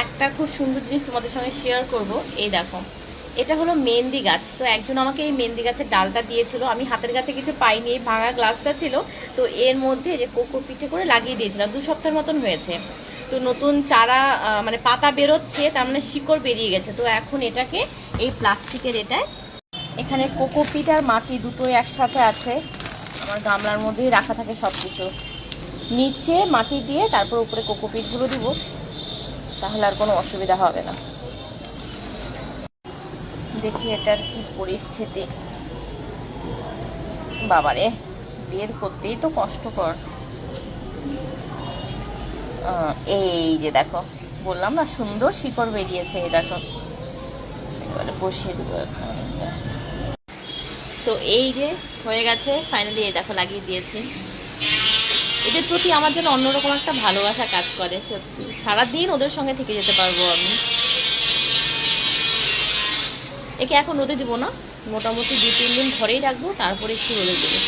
একটা খুব সুন্দর জিনিস তোমাদের সঙ্গে শেয়ার করব। এই দেখো, এটা হলো মেহেন্দি গাছ। তো একজন আমাকে এই মেহেন্দি গাছের ডালটা দিয়েছিল, আমি হাতের কাছে কিছু পাইনি, এই ভাঙা গ্লাসটা ছিল। তো এর মধ্যে যে কোকো পিঠে করে লাগিয়ে দিয়েছিলাম, 2 সপ্তাহের মতন হয়েছে। তো নতুন চারা মানে পাতা বেরোচ্ছে, তার মানে শিকড় বেরিয়ে গেছে। তো এখন এটাকে এই প্লাস্টিকের এটায়, এখানে কোকোপিট আর মাটি দুটোই একসাথে আছে। আমার গামলার মধ্যেই রাখা থাকে সব কিছু। নিচে মাটি দিয়ে তারপর উপরে কোকোপিটগুলো দিব, তাহলে আর কোনো অসুবিধা হবে না। দেখি এটার কি পরিস্থিতি। বাবারে, বের করতেই তো কষ্টকর। এই যে দেখো, বললাম না সুন্দর শিকড় বেরিয়েছে। এই দেখো, এবারে বসিয়ে দেবো এখানটা। তো এই যে হয়ে গেছে ফাইনালি, এই দেখো লাগিয়ে দিয়েছি। এদের প্রতি আমার যেন অন্যরকম একটা ভালোবাসা কাজ করে, সত্যি সারাদিন ওদের সঙ্গে থেকে যেতে পারবো আমি। একে এখন রোদে দিব না, মোটামুটি 2-3 দিন ঘরেই রাখবো, তারপরে একটু রোদে দেবো।